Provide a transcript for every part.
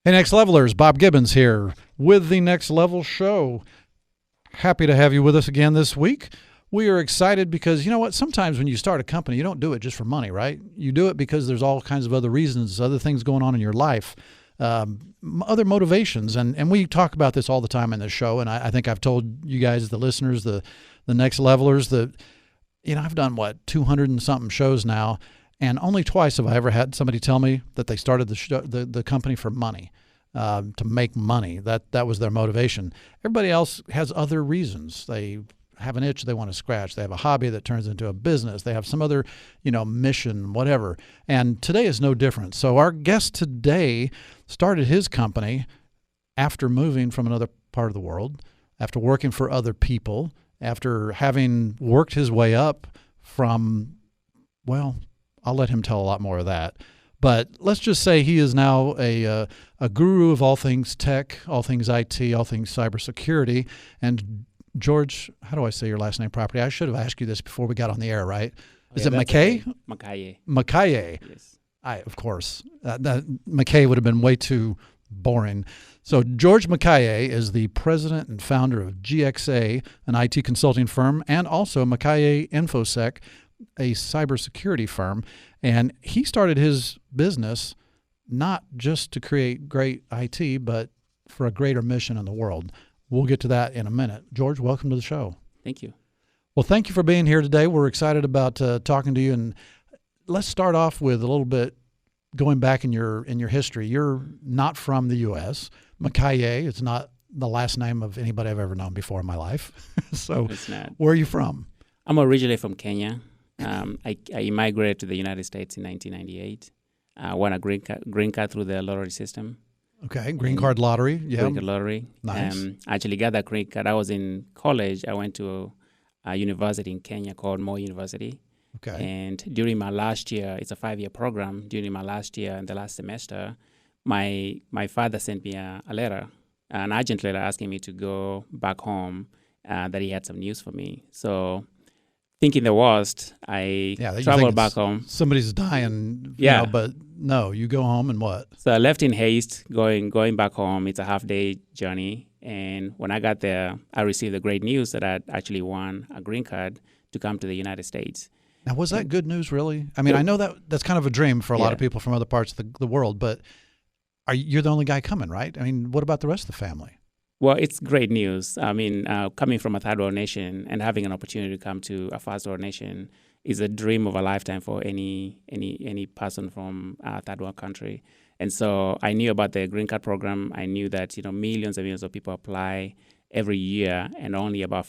Hey, Next Levelers, Bob Gibbons here with the Next Level Show. Happy to have you with us again this week. We are excited because, you know what, sometimes when you start a company, you don't do it just for money, right? You do it because there's all kinds of other reasons, other things going on in your life, other motivations. And we talk about this all the time in this show, and I think I've told you guys, the listeners, the Next Levelers, that, you know, I've done, 200 and something shows now, and only twice have I ever had somebody tell me that they started the company for money, to make money. That was their motivation. Everybody else has other reasons. They have an itch they want to scratch. They have a hobby that turns into a business. They have some other, mission, whatever. And today is no different. So our guest today started his company after moving from another part of the world, after working for other people, after having worked his way up from, I'll let him tell a lot more of that. But let's just say he is now a guru of all things tech, all things IT, all things cybersecurity. And George, how do I say your last name properly? I should have asked you this before we got on the air, right? Is it Makaye? Okay. Makaye. Makaye. Yes. Of course. Makaye would have been way too boring. So George Makaye is the president and founder of Gxa, an IT consulting firm, and also Makaye InfoSec, a cybersecurity firm. And he started his business not just to create great IT, but for a greater mission in the world. We'll get to that in a minute. George, welcome to the show. Thank you. Well, thank you for being here today. We're excited about talking to you. And let's start off with a little bit going back in your history. You're not from the U.S. Makaye, it's not the last name of anybody I've ever known before in my life. So It's not. where are you from? I'm originally from Kenya. I immigrated to the United States in 1998. I won a green card through the lottery system. Okay, green card lottery. Yeah. Green card lottery. Nice. I actually got that green card. I was in college. I went to a university in Kenya called Moi University. Okay. And during my last year, it's a 5-year program. During my last year and the last semester, my father sent me a letter, an urgent letter asking me to go back home, that he had some news for me. So thinking the worst, I traveled back home. Somebody's dying, Yeah. But no, you go home and what? So I left in haste, going back home. It's a half-day journey. And when I got there, I received the great news that I'd actually won a green card to come to the United States. Now, was that good news, really? I mean, I know that's kind of a dream for a lot of people from other parts of the world, but you're the only guy coming, right? I mean, what about the rest of the family? Well, it's great news. I mean, coming from a third world nation and having an opportunity to come to a first world nation is a dream of a lifetime for any person from a third world country. And so I knew about the green card program. I knew that millions and millions of people apply every year, and only about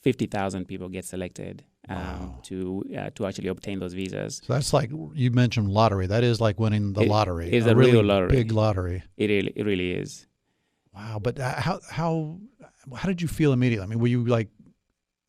50,000 people get selected to actually obtain those visas. So that's like, you mentioned lottery. That is like winning the lottery. It's a really real lottery. Big lottery. It really is. Wow. But how did you feel immediately? I mean, were you like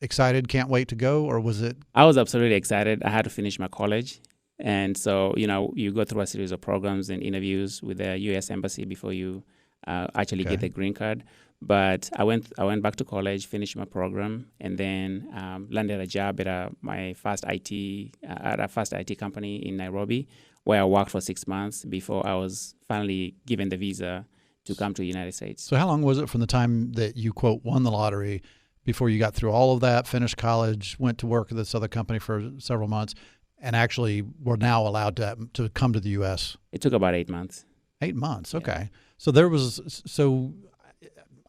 excited, can't wait to go, or was it? I was absolutely excited. I had to finish my college. And so, you go through a series of programs and interviews with the U.S. Embassy before you actually get the green card. But I went back to college, finished my program, and then landed a job at my first IT company in Nairobi, where I worked for 6 months before I was finally given the visa to come to the United States. So how long was it from the time that you, quote, won the lottery before you got through all of that, finished college, went to work at this other company for several months, and actually were now allowed to come to the U.S.? It took about 8 months. 8 months, okay. So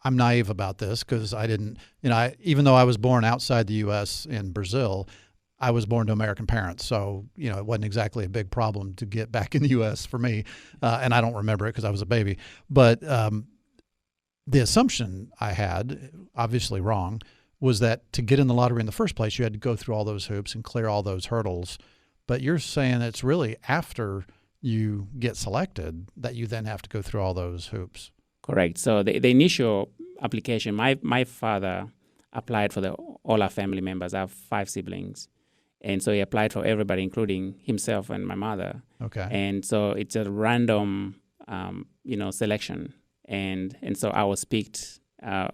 I'm naive about this because I didn't, even though I was born outside the U.S. in Brazil, I was born to American parents. So, it wasn't exactly a big problem to get back in the U.S. for me. And I don't remember it because I was a baby. But the assumption I had, obviously wrong, was that to get in the lottery in the first place, you had to go through all those hoops and clear all those hurdles. But you're saying it's really after you get selected that you then have to go through all those hoops. Correct. So the initial application, my father applied for all our family members. I have 5 siblings. And so he applied for everybody, including himself and my mother. Okay. And so it's a random, selection. And so I was picked,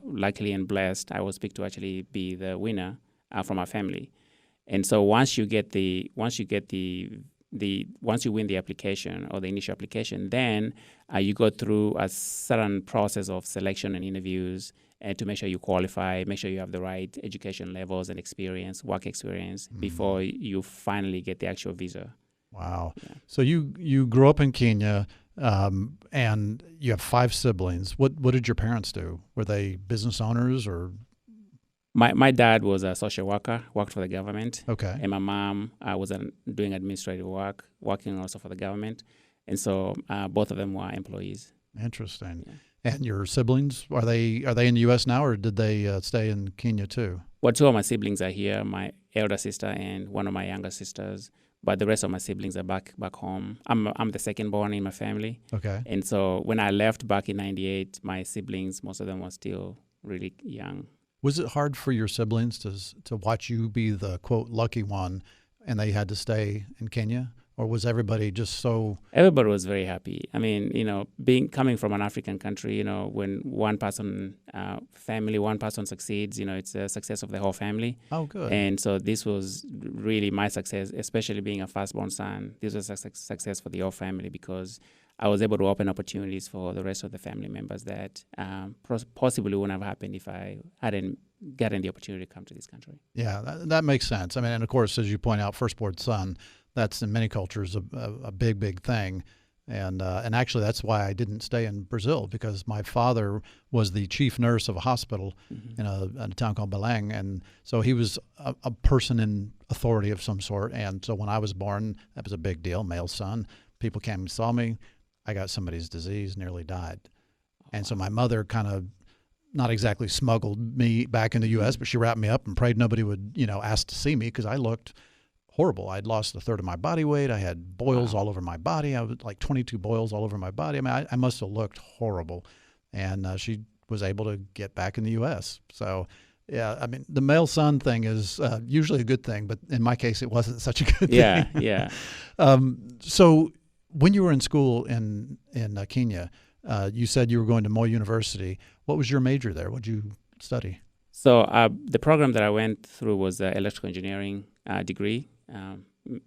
luckily and blessed, I was picked to actually be the winner from our family. And so once you get the once you win the application or the initial application, then you go through a certain process of selection and interviews, and to make sure you qualify, make sure you have the right education levels and experience, work experience, before you finally get the actual visa. Wow. Yeah. So you grew up in Kenya, and you have 5 siblings. What did your parents do? Were they business owners or? My dad was a social worker, worked for the government. Okay. And my mom was doing administrative work, working also for the government. And so both of them were employees. Interesting. Yeah. And your siblings, are they in the U.S. now, or did they stay in Kenya too? Well, 2 of my siblings are here, my elder sister and one of my younger sisters. But the rest of my siblings are back home. I'm the second born in my family. Okay. And so when I left back in '98, my siblings, most of them were still really young. Was it hard for your siblings to watch you be the, quote, lucky one, and they had to stay in Kenya? Or was everybody just so? Everybody was very happy. I mean, coming from an African country, when one person succeeds, it's a success of the whole family. Oh, good. And so this was really my success, especially being a firstborn son. This was a success for the whole family, because I was able to open opportunities for the rest of the family members that possibly wouldn't have happened if I hadn't gotten the opportunity to come to this country. Yeah, that makes sense. I mean, and of course, as you point out, firstborn son, that's in many cultures a big thing. And actually, that's why I didn't stay in Brazil, because my father was the chief nurse of a hospital in a town called Belém. And so he was a person in authority of some sort. And so when I was born, that was a big deal, male son. People came and saw me. I got somebody's disease, nearly died. And so my mother kind of not exactly smuggled me back in the U.S., but she wrapped me up and prayed nobody would, ask to see me, because I looked horrible. I'd lost a third of my body weight. I had boils all over my body. I was like 22 boils all over my body. I mean, I must have looked horrible. And she was able to get back in the U.S. So, yeah, I mean, the male son thing is usually a good thing, but in my case, it wasn't such a good thing. Yeah. So when you were in school in Kenya, you said you were going to Moi University. What was your major there? What did you study? So the program that I went through was the electrical engineering degree.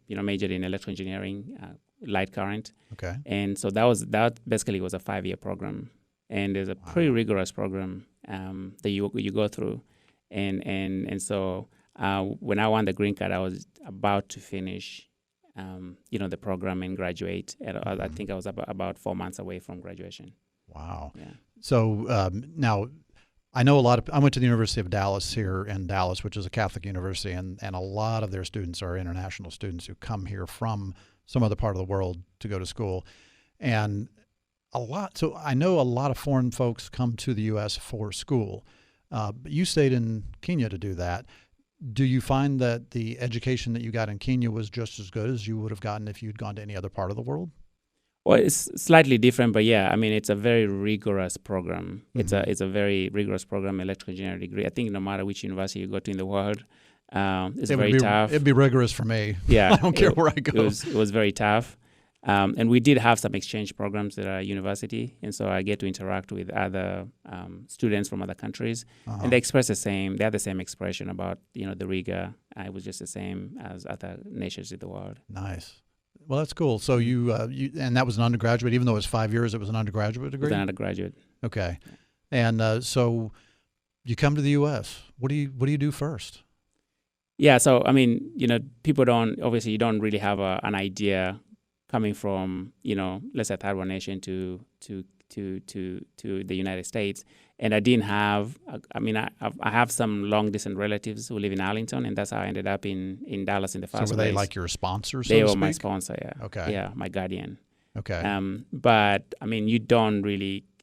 Majored in electrical engineering, light current. Okay. And so that basically was a 5-year program, and there's a pretty rigorous program that you go through, and so when I won the green card, I was about to finish, the program and graduate. I think I was about 4 months away from graduation. Wow. Yeah. So now, I know I went to the University of Dallas here in Dallas, which is a Catholic university, and a lot of their students are international students who come here from some other part of the world to go to school. And so I know a lot of foreign folks come to the U.S. for school, but you stayed in Kenya to do that. Do you find that the education that you got in Kenya was just as good as you would have gotten if you'd gone to any other part of the world? Well, it's slightly different, but yeah, I mean, it's a very rigorous program. It's a very rigorous program, electrical engineering degree. I think no matter which university you go to in the world, it's very tough. It'd be rigorous for me. Yeah, I don't care where I go. It was very tough. And we did have some exchange programs at our university, and so I get to interact with other students from other countries, and they express they have the same expression about the rigor. It was just the same as other nations in the world. Nice. Well, that's cool. So you and that was an undergraduate, even though it was 5 years, it was an undergraduate degree? It was an undergraduate. Okay. And so you come to the U.S. What do you do first? Yeah. So, I mean, people you don't really have an idea coming from, let's say third world nation to the United States. And I didn't have, I have some long distance relatives who live in Arlington, and that's how I ended up in Dallas in the first place. So were they like your sponsors? They were my sponsor, yeah. Okay. Yeah, my guardian. Okay. But I mean,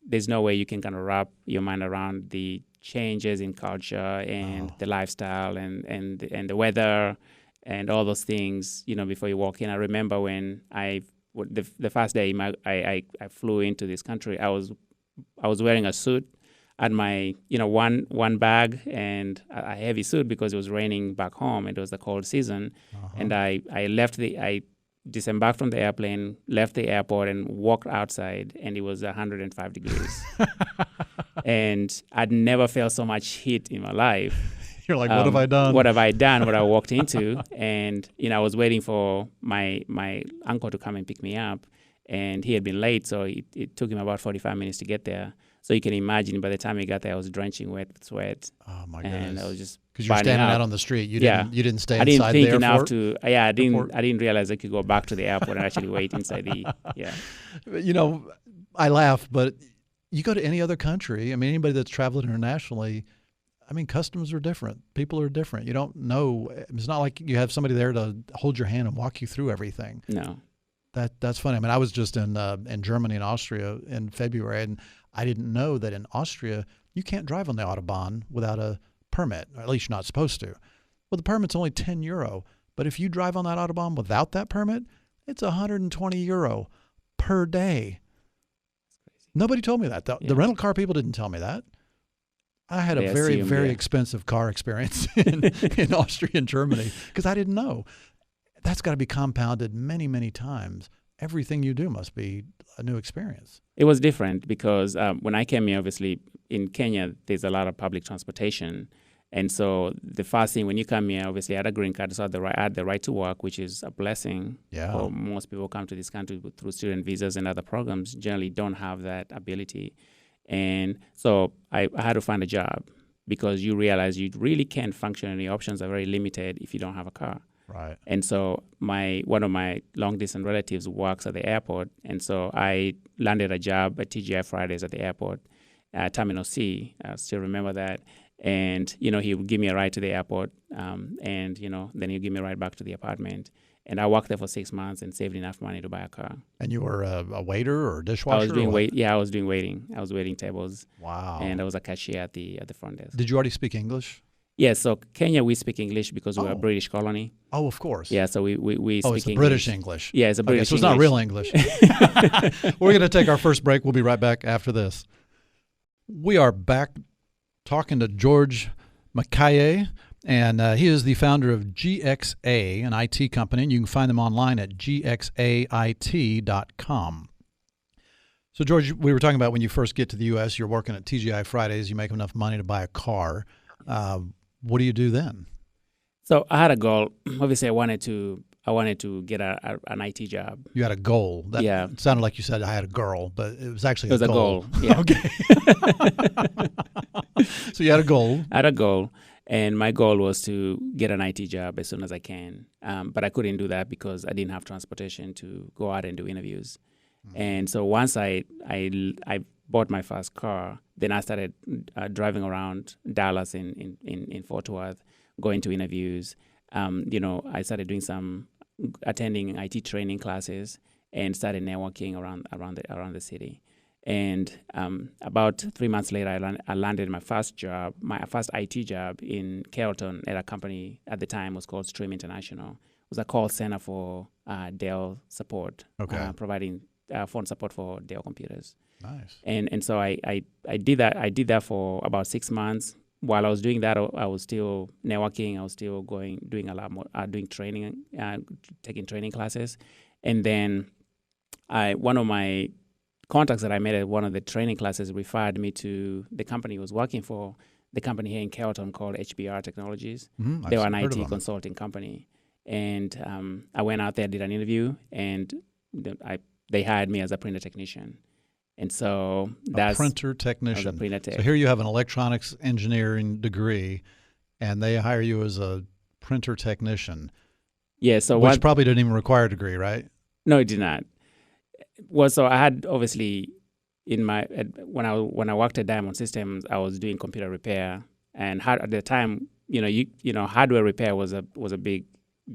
there's no way you can kind of wrap your mind around the changes in culture and the lifestyle and the weather and all those things, before you walk in. I remember when the first day I flew into this country, I was wearing a suit. Had my one bag and a heavy suit because it was raining back home. It was the cold season, and I disembarked from the airplane, left the airport, and walked outside, and it was 105 degrees, and I'd never felt so much heat in my life. You're like, what have I done? What have I done? What I walked into, and I was waiting for my uncle to come and pick me up, and he had been late, so it took him about 45 minutes to get there. So you can imagine, by the time he got there, I was drenching wet with sweat. Oh my goodness! And I was just because you're standing out on the street. You didn't stay inside the airport. I didn't think enough to. I didn't realize I could go back to the airport and actually wait inside the. Yeah. I laugh, but you go to any other country. I mean, anybody that's traveled internationally. I mean, customs are different. People are different. You don't know. It's not like you have somebody there to hold your hand and walk you through everything. No. That's funny. I mean, I was just in Germany and Austria in February, and I didn't know that in Austria you can't drive on the Autobahn without a permit, or at least you're not supposed to. Well, the permit's only €10, but if you drive on that Autobahn without that permit, it's €120 per day. Nobody told me that. The rental car people didn't tell me that. I had a very expensive car experience in Austria and Germany because I didn't know. That's got to be compounded many, many times. Everything you do must be a new experience. It was different because when I came here, obviously, in Kenya, there's a lot of public transportation. And so the first thing when you come here, obviously, I had a green card, so I had the right to work, which is a blessing. Yeah. For most people who come to this country through student visas and other programs generally don't have that ability. And so I had to find a job because you realize you really can't function and the options are very limited if you don't have a car. Right. And so one of my long-distance relatives works at the airport, and so I landed a job at TGI Fridays at the airport, Terminal C. I still remember that. And, he would give me a ride to the airport, and, then he'd give me a ride back to the apartment. And I worked there for 6 months and saved enough money to buy a car. And you were a waiter or a dishwasher? I was doing I was doing waiting. I was waiting tables. Wow. And I was a cashier at the front desk. Did you already speak English? Yes. So Kenya, we speak English because we're a British colony. Oh, of course. Yeah. So we speak it's a British English. Yeah, it's a British English. So it's not real English. We're going to take our first break. We'll be right back after this. We are back talking to George Makaye. And he is the founder of Gxa, an IT company, and you can find them online at gxait.com. So, George, we were talking about when you first get to the U.S., you're working at TGI Fridays, you make enough money to buy a car. What do you do then? So I had a goal. Obviously, I wanted to get an IT job. You had a goal. It sounded like you said I had a girl, but it was actually a goal. Yeah. Okay. So you had a goal. I had a goal. And my goal was to get an IT job as soon as I can. But I couldn't do that because I didn't have transportation to go out and do interviews. Mm-hmm. And so once I bought my first car, then I started driving around Dallas in Fort Worth, going to interviews. I started attending IT training classes and started networking around the city. And about 3 months later, I landed my first IT job in Carrollton at a company at the time was called Stream International. It was a call center for Dell support, providing phone support for Dell computers. Nice. And so I did that. I did that for about 6 months. While I was doing that, I was still networking. I was still doing a lot more, doing training, taking training classes. And then one of my contacts that I made at one of the training classes referred me to the company I was working for, the company here in Carrollton called HBR Technologies. Mm-hmm. They were an IT consulting company. And I went out there, did an interview, and they hired me as a printer technician. And so that's... A printer technician. As a printer tech. So here you have an electronics engineering degree, and they hire you as a printer technician. Yeah, so which probably didn't even require a degree, right? No, it did not. Well, so I had obviously when I worked at Diamond Systems, I was doing computer repair, and at the time, hardware repair was a big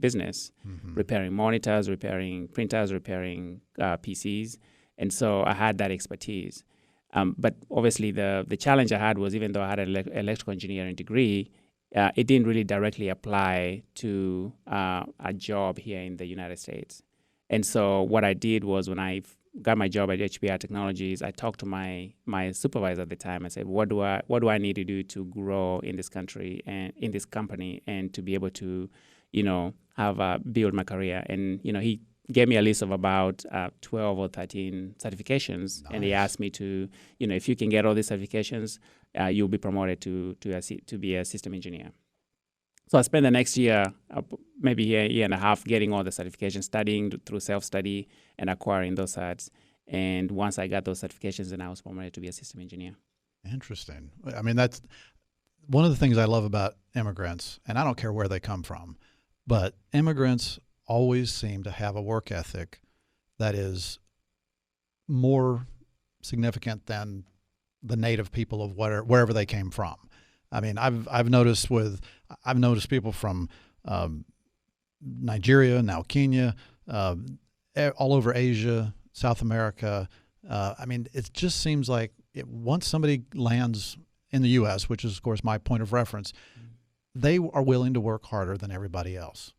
business, mm-hmm. repairing monitors, repairing printers, repairing PCs, and so I had that expertise. But obviously, the challenge I had was even though I had an electrical engineering degree, it didn't really directly apply to a job here in the United States. And so what I did was when I got my job at HBR Technologies, I talked to my supervisor at the time. I said, what do I need to do to grow in this country and in this company and to be able to, build my career? And, he gave me a list of about 12 or 13 certifications. Nice. And he asked me to, if you can get all these certifications, you'll be promoted to be a system engineer. So I spent the next year, maybe a year and a half, getting all the certifications, studying through self-study and acquiring those certs. And once I got those certifications, then I was promoted to be a system engineer. Interesting. I mean, that's one of the things I love about immigrants, and I don't care where they come from, but immigrants always seem to have a work ethic that is more significant than the native people of wherever they came from. I mean, I've noticed people from Nigeria, now Kenya, all over Asia, South America. I mean, it just seems like once somebody lands in the U.S., which is, of course, my point of reference, they are willing to work harder than everybody else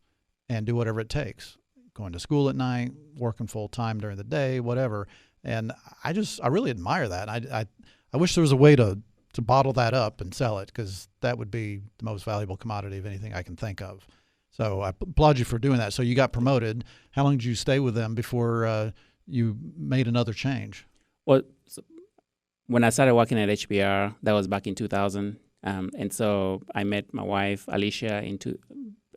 and do whatever it takes, going to school at night, working full time during the day, whatever. And I really admire that. I wish there was a way to bottle that up and sell it, because that would be the most valuable commodity of anything I can think of. So I applaud you for doing that. So you got promoted. How long did you stay with them before you made another change? Well, when I started working at HBR, that was back in 2000. And so I met my wife, Alicia,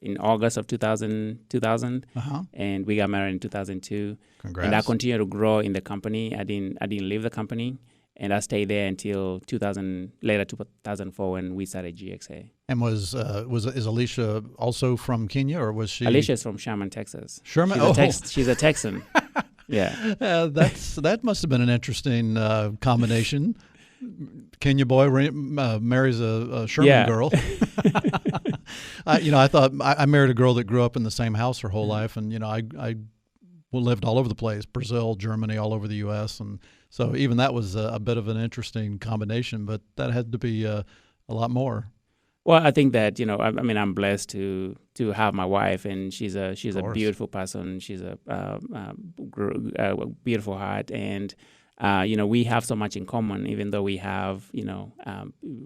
in August of 2000, and we got married in 2002. Congrats. And I continued to grow in the company. I didn't leave the company. And I stayed there until 2004 when we started Gxa. And is Alicia also from Kenya, or was she? Alicia is from Sherman, Texas. Sherman, she's a Texan. Yeah. That must have been an interesting combination. Kenya boy marries a Sherman girl. I thought I married a girl that grew up in the same house her whole life, and I lived all over the place, Brazil, Germany, all over the U.S., and so even that was a bit of an interesting combination, but that had to be a lot more. Well, I think that I'm blessed to have my wife, and she's a beautiful person. She's a beautiful heart, and we have so much in common, even though we have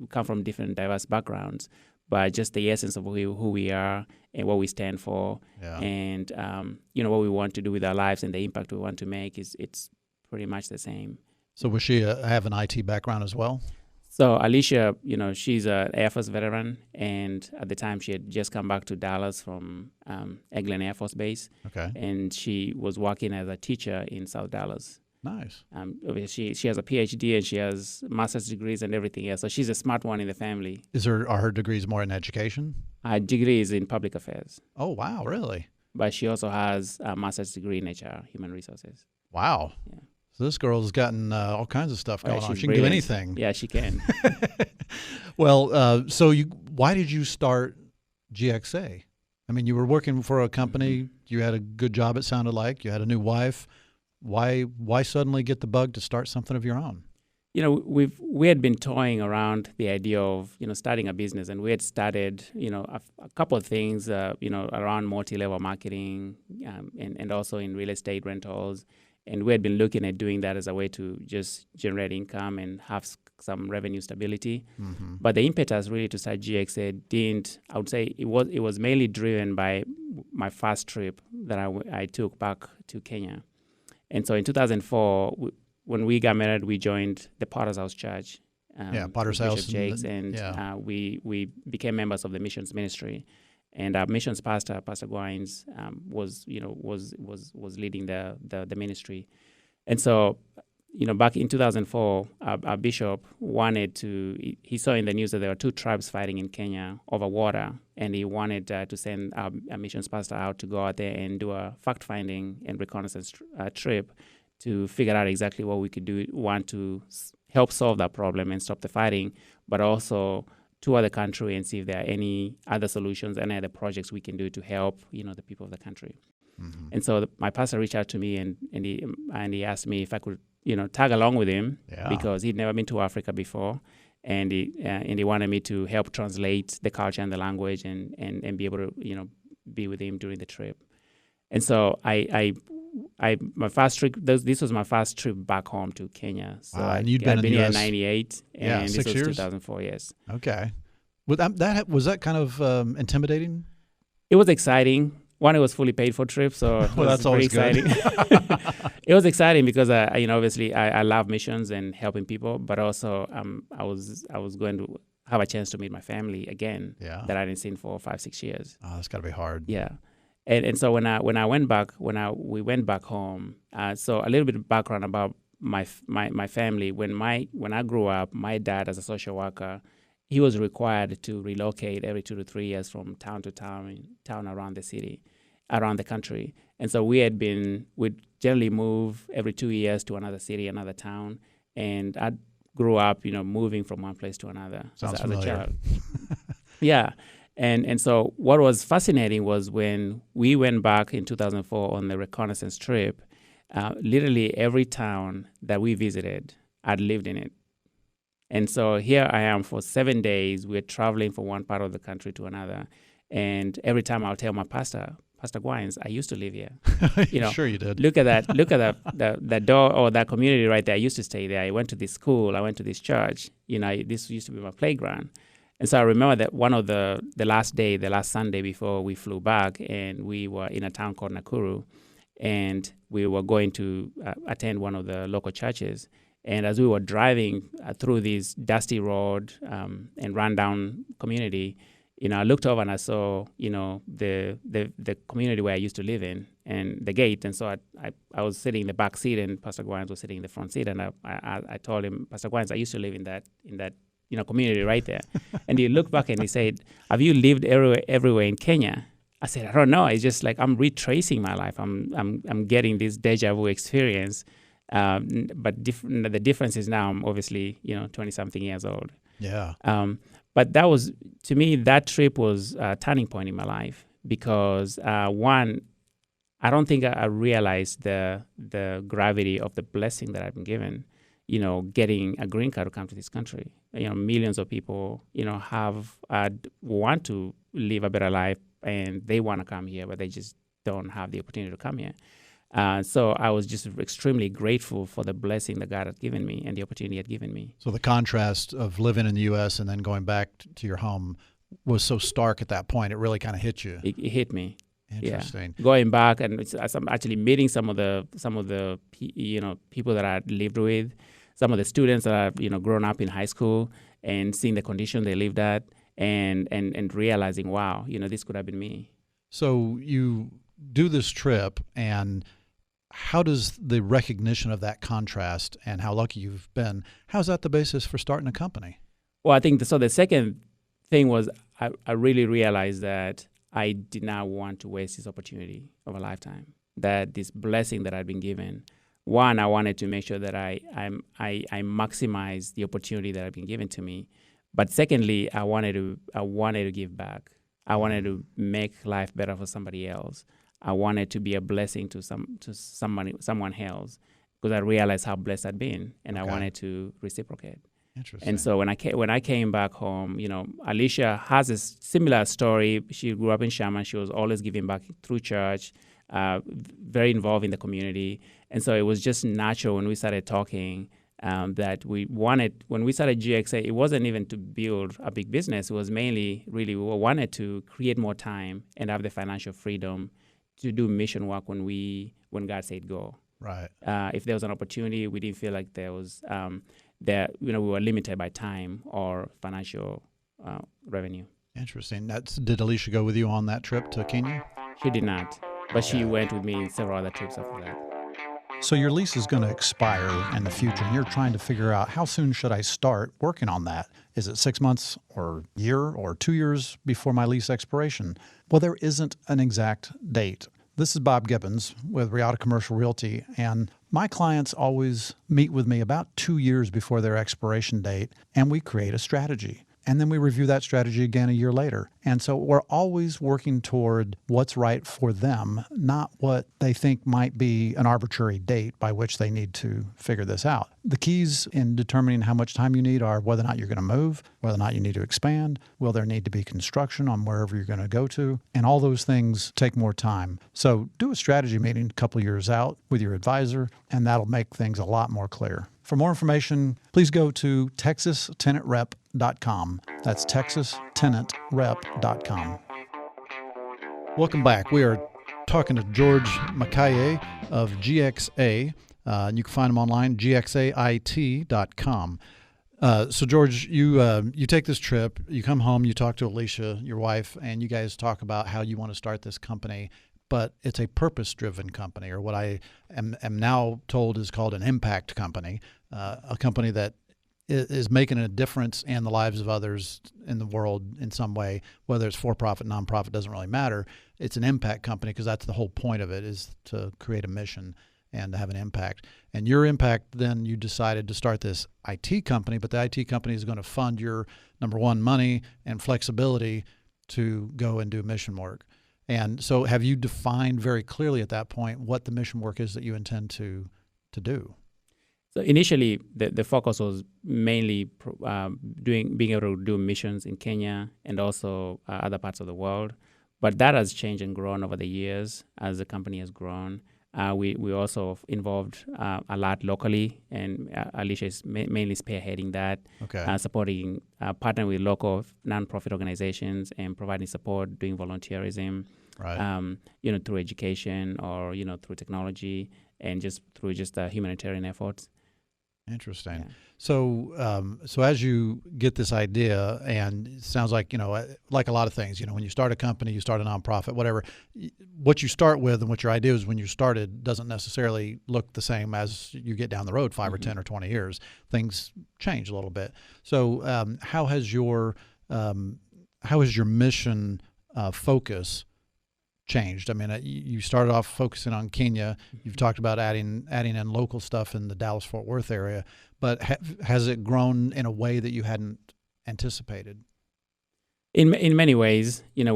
come from different diverse backgrounds. But just the essence of who we are and what we stand for, and what we want to do with our lives and the impact we want to make it's pretty much the same. So was she have an IT background as well? So Alicia, she's an Air Force veteran, and at the time she had just come back to Dallas from Eglin Air Force Base. Okay. And she was working as a teacher in South Dallas. Nice. She has a PhD and she has master's degrees and everything else. So she's a smart one in the family. Are her degrees more in education? Her degree is in public affairs. Oh, wow, really? But she also has a master's degree in HR, human resources. Wow. Yeah. So this girl's gotten all kinds of stuff going on. She can do anything. Yeah, she can. Well, why did you start Gxa? I mean, you were working for a company. You had a good job, it sounded like. You had a new wife. Why suddenly get the bug to start something of your own? We had been toying around the idea of starting a business, and we had started a couple of things around multi-level marketing and also in real estate rentals, and we had been looking at doing that as a way to just generate income and have some revenue stability. Mm-hmm. But the impetus really to start Gxa I would say it was mainly driven by my first trip that I took back to Kenya. And so in 2004, when we got married, we joined the Potter's House Church. Potter's House. Jakes, we became members of the missions ministry. And our missions pastor, Pastor Gwines, was leading the ministry. And so, back in 2004, our bishop he saw in the news that there were 2 tribes fighting in Kenya over water, and he wanted to send our missions pastor out to go out there and do a fact-finding and reconnaissance trip to figure out exactly what we could do, one, to help solve that problem and stop the fighting, but also tour the country and see if there are any other solutions, any other projects we can do to help, the people of the country. Mm-hmm. And so my pastor reached out to me and he asked me if I could, tag along with him because he'd never been to Africa before, and he wanted me to help translate the culture and the language and be able to, be with him during the trip. And so my first trip, this was my first trip back home to Kenya. So and you'd been here in in 98, and this 6 was years? 2004, yes. Okay. Was that kind of intimidating? It was exciting. One, it was fully paid for trip, so it was that's always exciting. It was exciting because obviously I love missions and helping people, but also I was going to have a chance to meet my family again Yeah. that I didn't see for 5-6 years. Oh, that's got to be hard. Yeah. And so when I went back, we went back home. So a little bit of background about my family. When I grew up, my dad, as a social worker, he was required to relocate every 2 to 3 years from town to town around the city, around the country. And so we'd generally move every 2 years to another city, another town. And I grew up, moving from one place to another Sounds as a familiar. child. Yeah. And so what was fascinating was when we went back in 2004 on the reconnaissance trip, literally every town that we visited, I'd lived in it. And so here I am for 7 days. We're traveling from one part of the country to another. And every time I'll tell my Pastor Gwines, I used to live here. Sure you did. Look at that door or that community right there. I used to stay there. I went to this school. I went to this church. This used to be my playground. And so I remember that one of the last Sunday before we flew back, and we were in a town called Nakuru, and we were going to attend one of the local churches. And as we were driving through this dusty road and rundown community, I looked over and I saw, the community where I used to live in and the gate. And so I was sitting in the back seat, and Pastor Gwines was sitting in the front seat. And I told him, Pastor Gwines, I used to live in that community right there. And he looked back and he said, have you lived everywhere in Kenya? I said, I don't know. It's just like I'm retracing my life. I'm getting this deja vu experience. But the difference is now I'm obviously 20-something years old. Yeah. But that was, to me, that trip was a turning point in my life because one, I don't think I realized the gravity of the blessing that I've been given. Getting a green card to come to this country. Millions of people, want to live a better life and they want to come here, but they just don't have the opportunity to come here. So I was just extremely grateful for the blessing that God had given me and the opportunity He had given me. So the contrast of living in the U.S. and then going back to your home was so stark at that point. It really kind of hit you. It hit me. Interesting. Yeah. Going back and I'm actually meeting some of the people that I lived with, some of the students that I've grown up in high school, and seeing the condition they lived at, and realizing, wow, this could have been me. So you do this trip, and how does the recognition of that contrast and how lucky you've been, how's that the basis for starting a company? Well, I think the second thing was I really realized that I did not want to waste this opportunity of a lifetime, that this blessing that I'd been given. One, I wanted to make sure that I maximize the opportunity that had been given to me. But secondly, I wanted to give back. I wanted to make life better for somebody else. I wanted to be a blessing to someone else, because I realized how blessed I'd been, and I wanted to reciprocate. Interesting. And so when I came back home, Alicia has a similar story. She grew up in Sherman. She was always giving back through church, very involved in the community. And so it was just natural when we started talking that when we started GXA, it wasn't even to build a big business. It was mainly really we wanted to create more time and have the financial freedom to do mission work when God said go. Right. If there was an opportunity, we didn't feel like there was we were limited by time or financial revenue. Interesting. Did Alicia go with you on that trip to Kenya? She did not, but she went with me in several other trips after that. So your lease is going to expire in the future, and you're trying to figure out how soon should I start working on that? Is it 6 months or a year or 2 years before my lease expiration? Well, there isn't an exact date. This is Bob Gibbons with Riata Commercial Realty, and my clients always meet with me about 2 years before their expiration date, and we create a strategy. And then we review that strategy again a year later. And so we're always working toward what's right for them, not what they think might be an arbitrary date by which they need to figure this out. The keys in determining how much time you need are whether or not you're going to move, whether or not you need to expand, will there need to be construction on wherever you're going to go to, and all those things take more time. So do a strategy meeting a couple years out with your advisor, and that'll make things a lot more clear. For more information, please go to TexasTenantRep.com. That's TexasTenantRep.com. Welcome back. We are talking to George Makaye of GXA. You can find him online, gxait.com. So George, you take this trip, you come home, you talk to Alicia, your wife, and you guys talk about how you want to start this company, but it's a purpose-driven company, or what I am now told is called an impact company, a company that is making a difference in the lives of others in the world in some way, whether it's for-profit, nonprofit, doesn't really matter. It's an impact company because that's the whole point of it, is to create a mission and to have an impact. And your impact, then you decided to start this IT company, but the IT company is going to fund your, number one, money and flexibility to go and do mission work. And so have you defined very clearly at that point what the mission work is that you intend to do? So initially, the focus was mainly being able to do missions in Kenya and also other parts of the world. But that has changed and grown over the years as the company has grown. We also involved a lot locally, and Alicia is mainly spearheading that, supporting, partnering with local nonprofit organizations and providing support, doing volunteerism, through education or, through technology and just through humanitarian efforts. Interesting. Yeah. So as you get this idea, and it sounds like, like a lot of things, when you start a company, you start a nonprofit, whatever, what you start with and what your idea is when you started doesn't necessarily look the same as you get down the road 5 or 10 or 20 years. Things change a little bit. So how has your mission focus changed? I mean, you started off focusing on Kenya. You've talked about adding in local stuff in the Dallas-Fort Worth area, but has it grown in a way that you hadn't anticipated? In many ways, when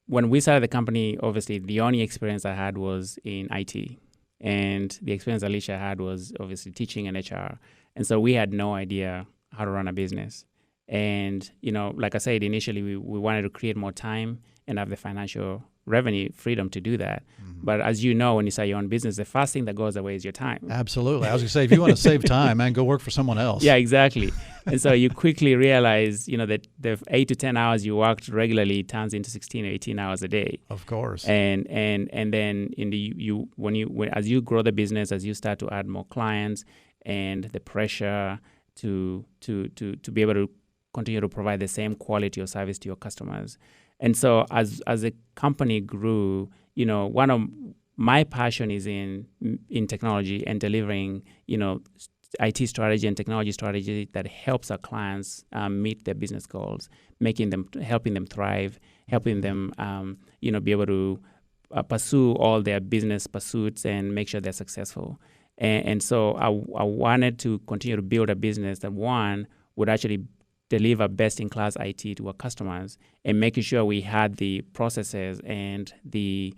we started the company, obviously the only experience I had was in IT, and the experience Alicia had was obviously teaching and HR, and so we had no idea how to run a business. And like I said, initially we wanted to create more time and have the financial revenue freedom to do that. Mm-hmm. But as you know, when you start your own business, the first thing that goes away is your time. Absolutely. I was going to say, if you want to save time, man, go work for someone else. Yeah, exactly. And so you quickly realize, that the 8 to 10 hours you worked regularly turns into 16 or 18 hours a day. Of course. And then as you grow the business, as you start to add more clients, and the pressure to be able to continue to provide the same quality of service to your customers. And so as the company grew, one of my passion is in technology and delivering, IT strategy and technology strategy that helps our clients meet their business goals, helping them thrive, helping them, be able to pursue all their business pursuits and make sure they're successful. And so I wanted to continue to build a business that, one, would actually deliver best-in-class IT to our customers, and making sure we had the processes and the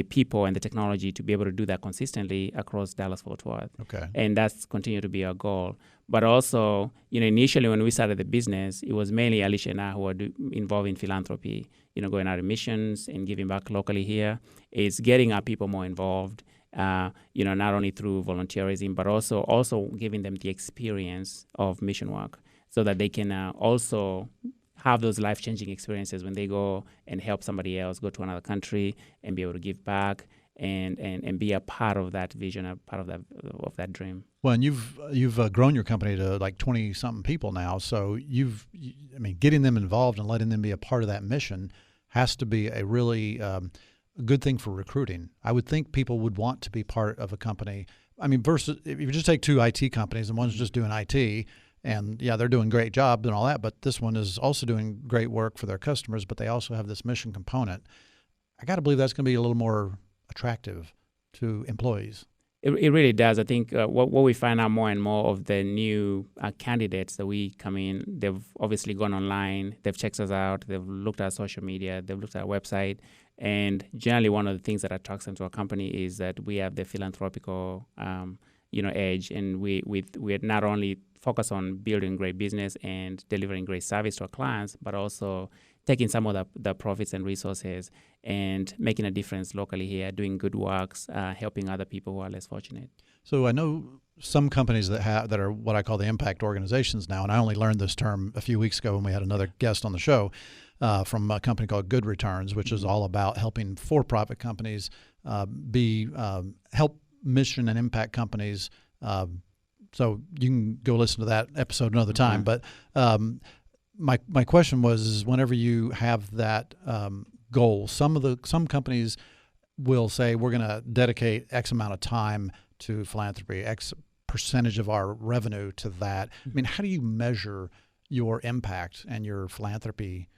people and the technology to be able to do that consistently across Dallas-Fort Worth. Okay. And that's continued to be our goal. But also, initially when we started the business, it was mainly Alicia and I who were involved in philanthropy, going out on missions and giving back locally here. It's getting our people more involved, not only through volunteerism, but also giving them the experience of mission work, so that they can also have those life-changing experiences when they go and help somebody else go to another country and be able to give back and be a part of that vision, a part of that dream. Well, and you've grown your company to like 20-something people now, so getting them involved and letting them be a part of that mission has to be a really good thing for recruiting. I would think people would want to be part of a company. Versus if you just take 2 IT companies and one's just doing IT, and yeah, they're doing a great job and all that, but this one is also doing great work for their customers, but they also have this mission component. I got to believe that's going to be a little more attractive to employees. It really does. I think what we find out more and more of the new candidates that we come in, they've obviously gone online, they've checked us out, they've looked at social media, they've looked at our website, and generally one of the things that attracts them to our company is that we have the philanthropical edge, and we not only focus on building great business and delivering great service to our clients, but also taking some of the profits and resources and making a difference locally here, doing good works, helping other people who are less fortunate. So I know some companies that are what I call the impact organizations now, and I only learned this term a few weeks ago when we had another guest on the show from a company called Good Returns, which is all about helping for-profit companies help mission and impact companies So you can go listen to that episode another time. But my question was, is whenever you have that goal, some companies will say we're going to dedicate X amount of time to philanthropy, X percentage of our revenue to that. I mean, how do you measure your impact and your philanthropy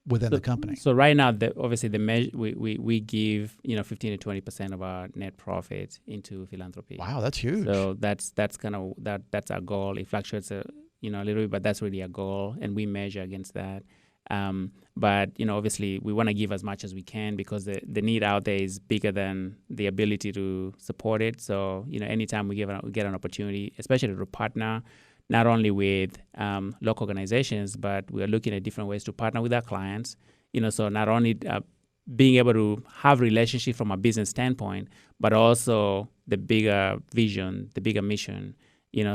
within the company? So right now, obviously we give 15 to 20% of our net profit into philanthropy. Wow, that's huge. So that's kind of that's our goal. It fluctuates a little bit, but that's really our goal, and we measure against that. But obviously we want to give as much as we can because the need out there is bigger than the ability to support it. So anytime we get an opportunity, especially to partner, not only with local organizations, but we are looking at different ways to partner with our clients. So not only being able to have relationship from a business standpoint, but also the bigger vision, the bigger mission.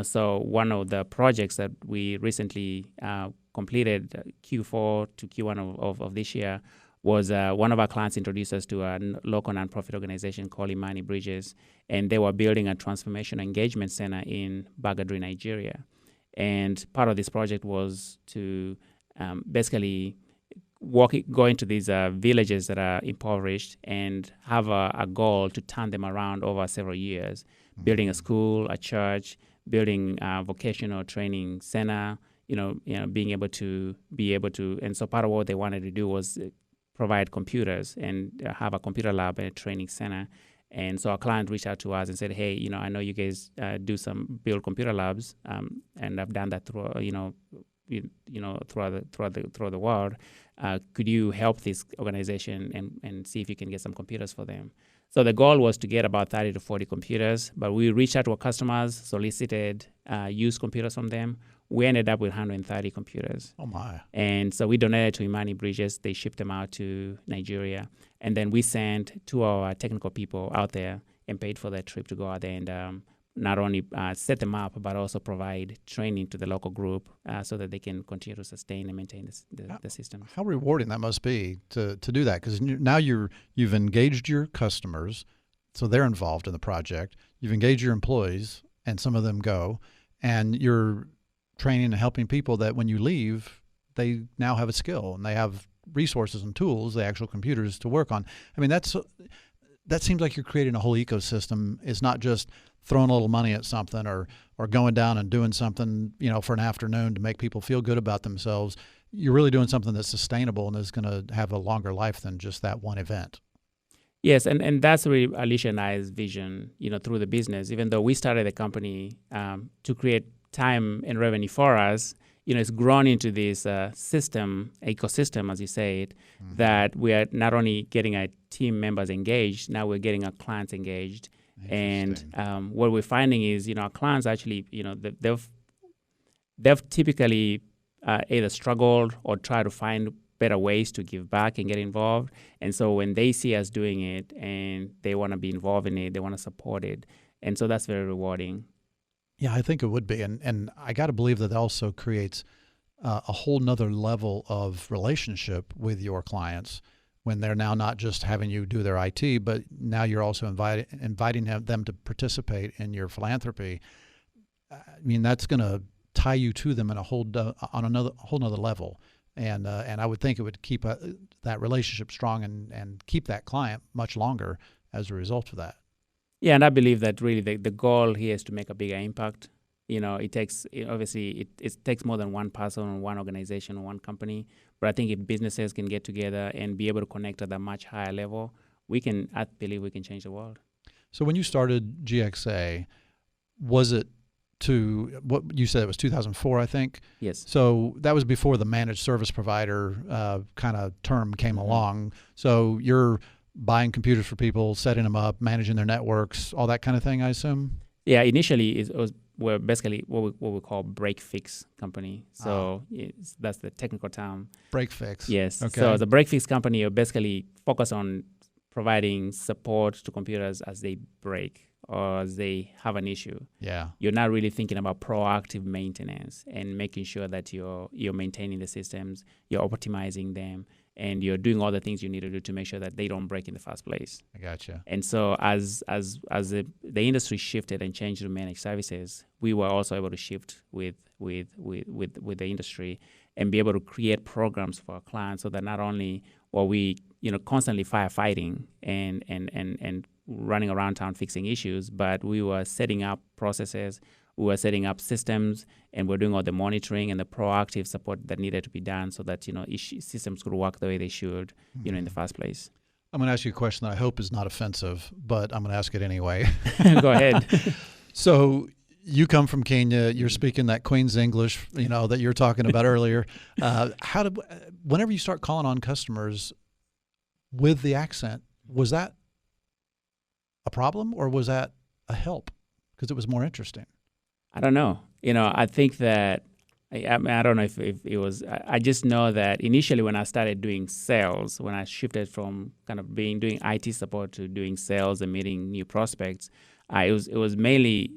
So one of the projects that we recently completed Q4 to Q1 of this year was one of our clients introduced us to a local nonprofit organization called Imani Bridges, and they were building a transformation engagement center in Bagadri, Nigeria. And part of this project was to basically go into these villages that are impoverished and have a goal to turn them around over several years, building a school, a church, building a vocational training center, being able to and so part of what they wanted to do was provide computers and have a computer lab and a training center. And so our client reached out to us and said, hey, I know you guys build computer labs, and I've done that through throughout the world. Could you help this organization and see if you can get some computers for them? So the goal was to get about 30 to 40 computers, but we reached out to our customers, solicited used computers from them. We ended up with 130 computers. Oh, my. And so we donated to Imani Bridges. They shipped them out to Nigeria. And then we sent two of our technical people out there and paid for their trip to go out there and not only set them up, but also provide training to the local group so that they can continue to sustain and maintain the system. How rewarding that must be to do that, because now you've engaged your customers, so they're involved in the project. You've engaged your employees, and some of them go, and you're training and helping people that when you leave, they now have a skill and they have resources and tools, the actual computers to work on. I mean, that seems like you're creating a whole ecosystem. It's not just throwing a little money at something or going down and doing something, for an afternoon to make people feel good about themselves. You're really doing something that's sustainable and is going to have a longer life than just that one event. Yes, and that's really Alicia and I's vision, through the business. Even though we started the company to create time and revenue for us, it's grown into this ecosystem, as you said, that we are not only getting our team members engaged, now we're getting our clients engaged. And what we're finding is, our clients actually, they've typically either struggled or tried to find better ways to give back and get involved. And so when they see us doing it and they want to be involved in it, they want to support it. And so that's very rewarding. Yeah, I think it would be. And I got to believe that also creates a whole nother level of relationship with your clients when they're now not just having you do their IT, but now you're also inviting them to participate in your philanthropy. I mean, that's going to tie you to them in a whole nother level. And I would think it would keep that relationship strong and keep that client much longer as a result of that. Yeah, and I believe that really the goal here is to make a bigger impact. It takes it takes more than one person or one organization or one company. But I think if businesses can get together and be able to connect at a much higher level, I believe we can change the world. So when you started Gxa, was it what you said it was 2004, I think? Yes. So that was before the managed service provider kind of term came along. So you're buying computers for people, setting them up, managing their networks, all that kind of thing, I assume? Yeah, initially we're basically what we call break-fix company. So that's the technical term. Break-fix. Yes. Okay. So the break-fix company are basically focused on providing support to computers as they break or as they have an issue. Yeah. You're not really thinking about proactive maintenance and making sure that you're maintaining the systems, you're optimizing them, and you're doing all the things you need to do to make sure that they don't break in the first place. I gotcha. And so as the industry shifted and changed to managed services, we were also able to shift with the industry and be able to create programs for our clients so that not only were we constantly firefighting and running around town fixing issues, but we were setting up processes, we were setting up systems, and we're doing all the monitoring and the proactive support that needed to be done so that systems could work the way they should in the first place. I'm going to ask you a question that I hope is not offensive, but I'm going to ask it anyway. Go ahead. So you come from Kenya. You're speaking that Queen's English, that you're talking about earlier. Whenever you start calling on customers with the accent, was that a problem or was that a help because it was more interesting? I don't know. I think that I don't know if it was. I just know that initially when I started doing sales, when I shifted from kind of doing IT support to doing sales and meeting new prospects, it was mainly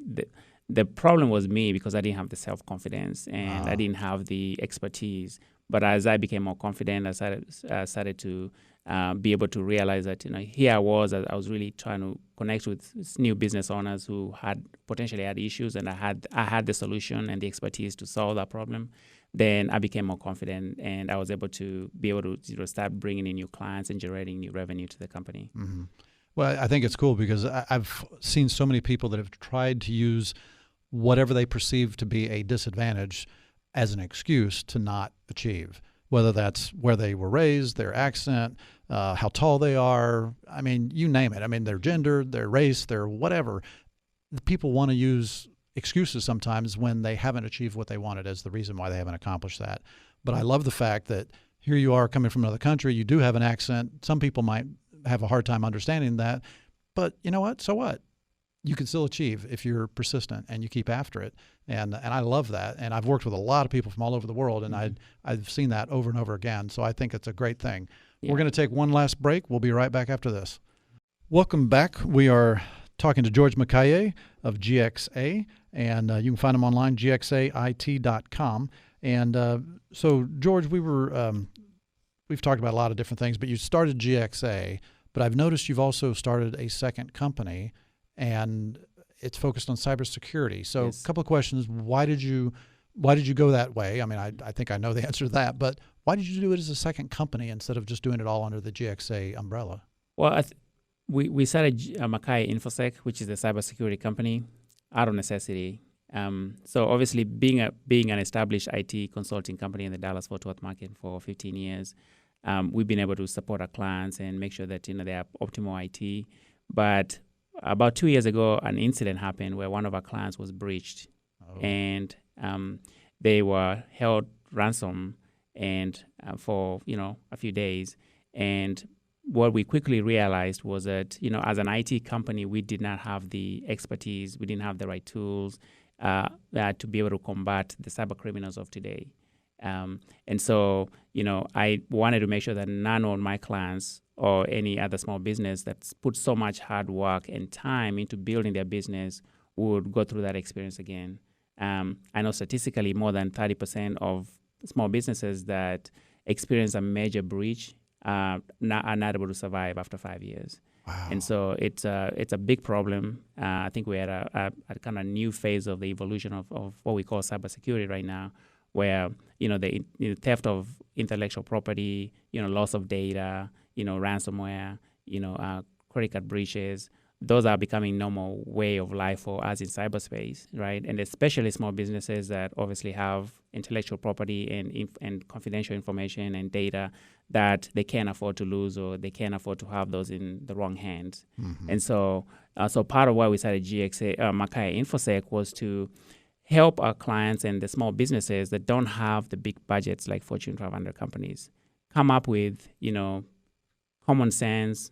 the problem was me because I didn't have the self-confidence and I didn't have the expertise. But as I became more confident, I started to be able to realize that here I was really trying to connect with new business owners who potentially had issues, and I had the solution and the expertise to solve that problem. Then I became more confident, and I was able to start bringing in new clients and generating new revenue to the company. Mm-hmm. Well, I think it's cool because I've seen so many people that have tried to use whatever they perceive to be a disadvantage as an excuse to not achieve, whether that's where they were raised, their accent, how tall they are. I mean, you name it. I mean, their gender, their race, their whatever. The people want to use excuses sometimes when they haven't achieved what they wanted as the reason why they haven't accomplished that. But I love the fact that here you are coming from another country. You do have an accent. Some people might have a hard time understanding that. But you know what? So what? You can still achieve if you're persistent and you keep after it. And I love that. And I've worked with a lot of people from all over the world, and I've seen that over and over again. So I think it's a great thing. Yeah. We're going to take one last break. We'll be right back after this. Welcome back. We are talking to George Makaye of Gxa, and you can find him online, gxait.com. And so, George, we've talked about a lot of different things, but you started Gxa, but I've noticed you've also started a second company, and it's focused on cybersecurity. So yes. A couple of questions. Why did you go that way? I mean, I think I know the answer to that, but why did you do it as a second company instead of just doing it all under the Gxa umbrella? Well, we started Makaye InfoSec, which is a cybersecurity company, out of necessity. So obviously, being an established IT consulting company in the Dallas-Fort Worth market for 15 years, we've been able to support our clients and make sure that they have optimal IT. But about 2 years ago, an incident happened where one of our clients was breached, and they were held ransom and for a few days. And what we quickly realized was that as an IT company, we did not have the expertise, we didn't have the right tools to be able to combat the cyber criminals of today. And so I wanted to make sure that none of my clients or any other small business that's put so much hard work and time into building their business would go through that experience again. I know statistically more than 30% of small businesses that experience a major breach are not able to survive after 5 years. Wow. And so it's a big problem. I think we're at a kind of new phase of the evolution of what we call cybersecurity right now, where the theft of intellectual property, loss of data, ransomware, credit card breaches. Those are becoming normal way of life for us in cyberspace, right? And especially small businesses that obviously have intellectual property and confidential information and data that they can't afford to lose, or they can't afford to have those in the wrong hands. Mm-hmm. And so part of why we started Makaye InfoSec was to help our clients and the small businesses that don't have the big budgets like Fortune 500 companies come up with, common sense,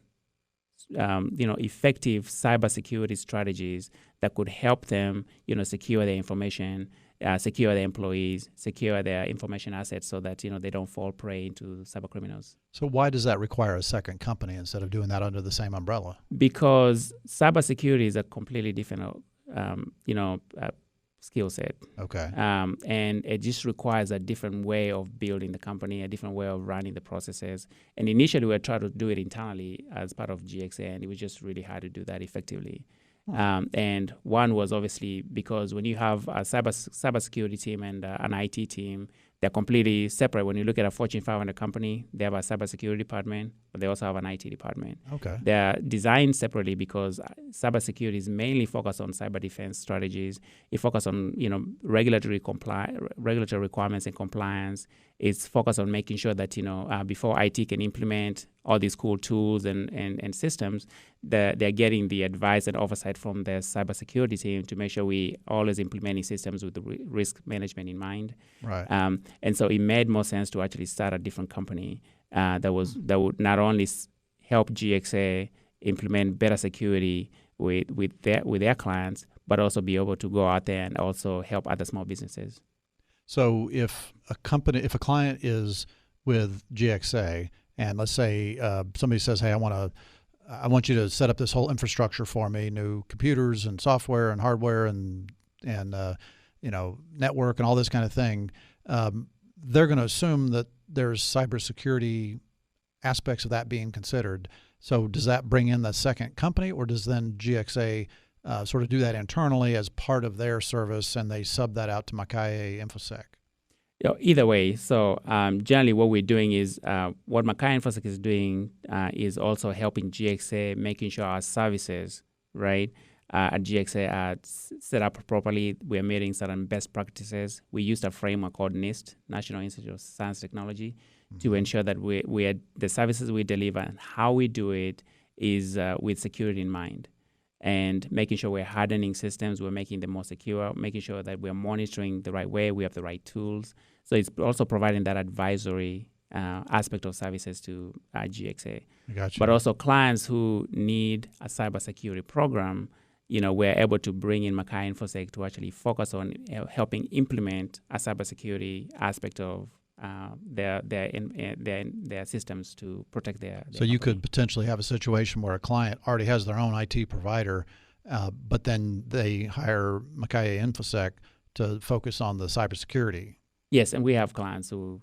effective cybersecurity strategies that could help them, secure their information, secure their employees, secure their information assets so that, they don't fall prey into cyber criminals. So why does that require a second company instead of doing that under the same umbrella? Because cybersecurity is a completely different, skill set. Okay. And it just requires a different way of building the company, a different way of running the processes. And initially, we tried to do it internally as part of Gxa, and it was just really hard to do that effectively. And one was obviously because when you have a cybersecurity team and an IT team, they're completely separate. When you look at a Fortune 500 company, they have a cybersecurity department, but they also have an IT department. Okay. They're designed separately because cybersecurity is mainly focused on cyber defense strategies. It focuses on regulatory requirements and compliance. It's focused on making sure that before IT can implement all these cool tools and systems, they're getting the advice and oversight from the cybersecurity team to make sure we always implementing systems with the risk management in mind. Right. And so it made more sense to actually start a different company that would not only help Gxa implement better security with their clients, but also be able to go out there and also help other small businesses. So if a client is with Gxa, and let's say somebody says, "Hey, I want you to set up this whole infrastructure for me, new computers and software and hardware and network and all this kind of thing," they're going to assume that there's cybersecurity aspects of that being considered. So does that bring in the second company, or does then Gxa sort of do that internally as part of their service, and they sub that out to Makaye InfoSec? Either way. So generally what we're doing is what Makaye InfoSec is doing is also helping Gxa, making sure our services, right, at Gxa are set up properly. We're meeting certain best practices. We used a framework called NIST, National Institute of Science Technology, to ensure that we the services we deliver and how we do it is with security in mind. And making sure we're hardening systems, we're making them more secure, making sure that we're monitoring the right way, we have the right tools. So it's also providing that advisory aspect of services to Gxa. Gotcha. But also clients who need a cybersecurity program, we're able to bring in Makaye InfoSec to actually focus on helping implement a cybersecurity aspect of their systems to protect their So you could potentially have a situation where a client already has their own IT provider, but then they hire Makaye InfoSec to focus on the cybersecurity. Yes, and we have clients who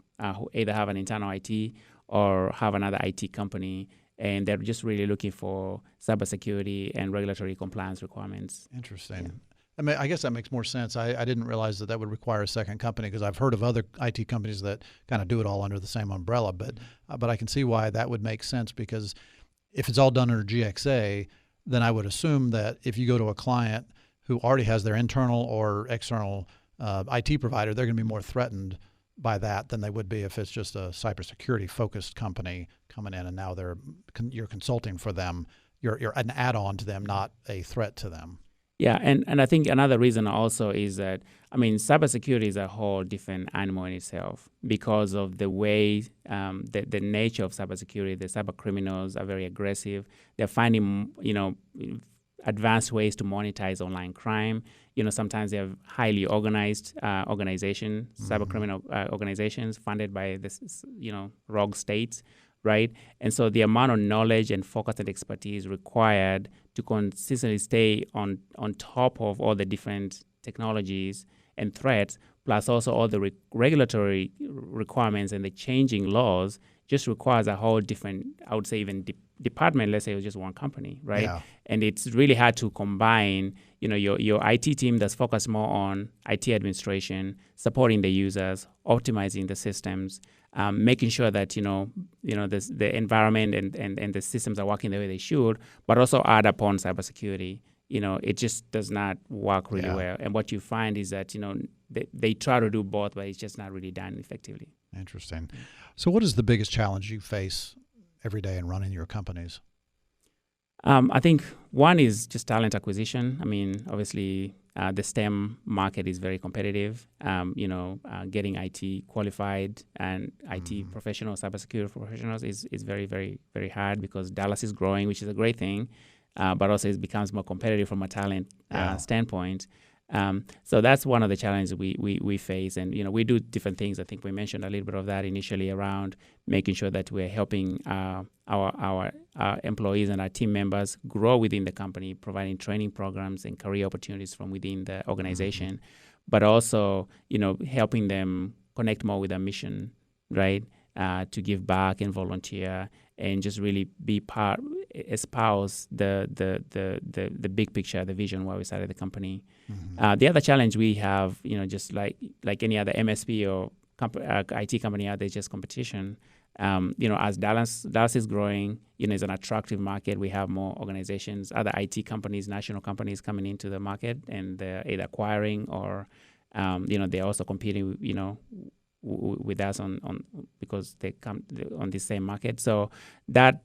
either have an internal IT or have another IT company, and they're just really looking for cybersecurity and regulatory compliance requirements. Interesting. Yeah. I mean, I guess that makes more sense. I didn't realize that would require a second company, because I've heard of other IT companies that kind of do it all under the same umbrella. But I can see why that would make sense, because if it's all done under Gxa, then I would assume that if you go to a client who already has their internal or external IT provider, they're going to be more threatened by that than they would be if it's just a cybersecurity focused company coming in and now you're consulting for them. You're an add-on to them, not a threat to them. Yeah, and I think another reason also is that, cybersecurity is a whole different animal in itself because of the way, the nature of cybersecurity. The cyber criminals are very aggressive. They're finding, advanced ways to monetize online crime. Sometimes they have highly organized organizations, cyber criminal organizations funded by this, rogue states. Right. And so the amount of knowledge and focus and expertise required to consistently stay on top of all the different technologies and threats, plus also all the regulatory requirements and the changing laws, just requires a whole different, I would say, even department. Let's say it was just one company, right? Yeah. And it's really hard to combine, your IT team that's focused more on IT administration, supporting the users, optimizing the systems, making sure that the environment and the systems are working the way they should, but also add upon cybersecurity. It just does not work really well. And what you find is that they try to do both, but it's just not really done effectively. Interesting. So, what is the biggest challenge you face every day in running your companies? I think one is just talent acquisition. Obviously, the STEM market is very competitive. Getting IT qualified and IT professionals, cybersecurity professionals is very, very, very hard because Dallas is growing, which is a great thing, but also it becomes more competitive from a talent standpoint. So that's one of the challenges we face, and we do different things. I think we mentioned a little bit of that initially around making sure that we're helping our employees and our team members grow within the company, providing training programs and career opportunities from within the organization. but also, helping them connect more with their mission, right? To give back and volunteer and just really espouse the big picture, the vision why we started the company. The other challenge we have, just like any other MSP or IT company out there, is just competition. As Dallas is growing, it's an attractive market. We have more organizations, other IT companies, national companies coming into the market, and they're either acquiring or, they're also competing, with us on because they come on the same market. So that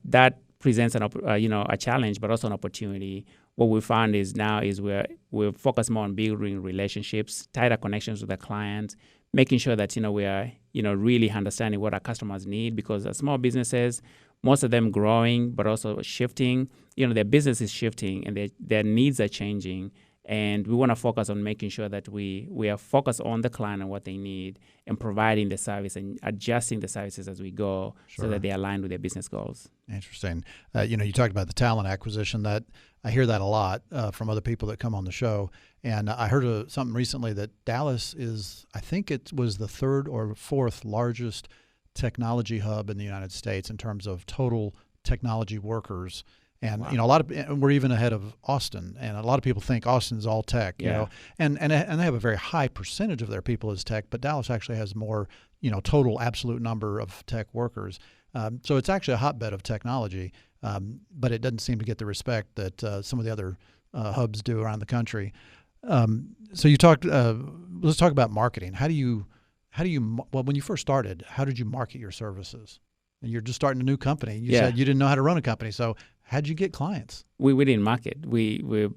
presents a challenge, but also an opportunity. What we found is we're focused more on building relationships, tighter connections with the clients, making sure that we are really understanding what our customers need, because as small businesses, most of them growing but also shifting, their business is shifting and their needs are changing. And we want to focus on making sure that we are focused on the client and what they need, and providing the service and adjusting the services as we go, so that they align with their business goals. Interesting. You talked about the talent acquisition. That I hear that a lot from other people that come on the show. And I heard something recently that Dallas is, I think it was the third or fourth largest technology hub in the United States in terms of total technology workers. And wow. We're even ahead of Austin, and a lot of people think Austin's all tech, and they have a very high percentage of their people as tech, but Dallas actually has more, total absolute number of tech workers. So it's actually a hotbed of technology, but it doesn't seem to get the respect that some of the other hubs do around the country. So you talked. Let's talk about marketing. How do you? Well, when you first started, how did you market your services? And you're just starting a new company. You said you didn't know how to run a company, so how'd you get clients? We didn't market. We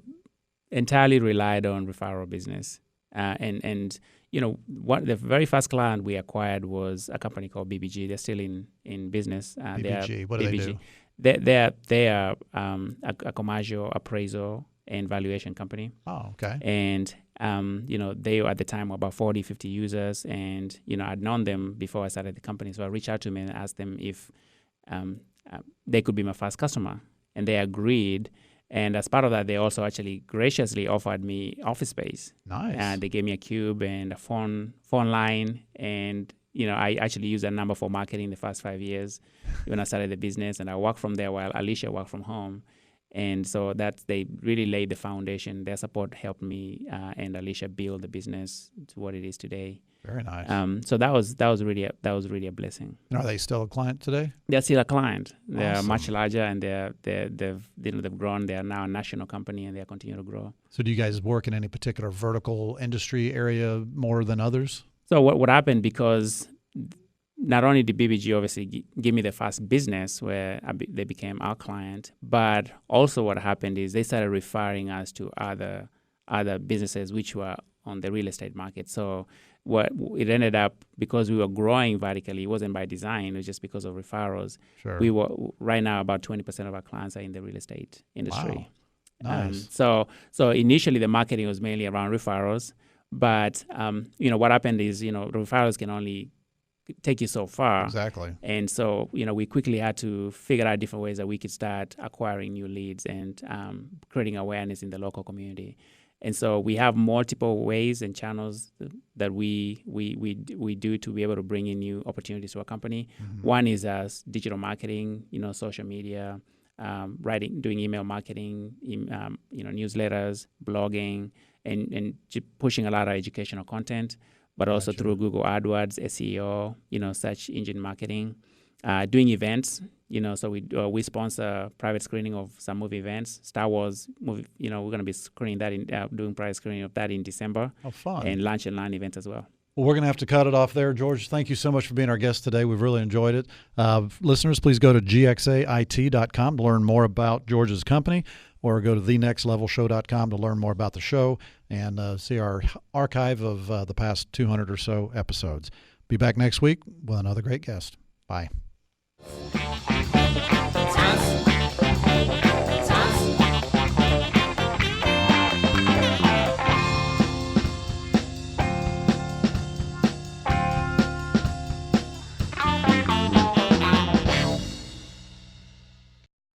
entirely relied on referral business. And the very first client we acquired was a company called BBG. They're still in business. BBG, what do they do? They are a commercial appraisal and valuation company. Oh, okay. And they at the time were about 40, 50 users, and I'd known them before I started the company. So I reached out to them and asked them if they could be my first customer, and they agreed. And as part of that, they also actually graciously offered me office space. Nice. And they gave me a cube and a phone line, and I actually used that number for marketing the first 5 years when I started the business, and I worked from there while Alicia worked from home. And so they really laid the foundation. Their support helped me and Alicia build the business to what it is today. Very nice. So that was really a blessing. And are they still a client today? They're still a client. They're awesome. Much larger, and they've grown. They are now a national company, and they continue to grow. So do you guys work in any particular vertical industry area more than others? So what happened, because not only did BBG obviously give me the first business where they became our client, but also what happened is they started referring us to other businesses which were on the real estate market. So what it ended up, because we were growing vertically, it wasn't by design, it was just because of referrals. Sure. We were right now about 20% of our clients are in the real estate industry. Wow. Nice. So initially the marketing was mainly around referrals, but what happened is referrals can only take you so far. Exactly. And so, we quickly had to figure out different ways that we could start acquiring new leads and creating awareness in the local community. And so we have multiple ways and channels that we do to be able to bring in new opportunities to our company. Mm-hmm. One is digital marketing, social media, doing email marketing, newsletters, blogging, and pushing a lot of educational content, but also through Google AdWords, SEO, search engine marketing, doing events. So we sponsor private screening of some movie events. Star Wars movie, we're going to be screening that doing private screening of that in December. Oh, fun. And Lunch and Learn events as well. Well, we're going to have to cut it off there. George, thank you so much for being our guest today. We've really enjoyed it. Listeners, please go to gxait.com to learn more about George's company, or go to thenextlevelshow.com to learn more about the show and see our archive of the past 200 or so episodes. Be back next week with another great guest. Bye.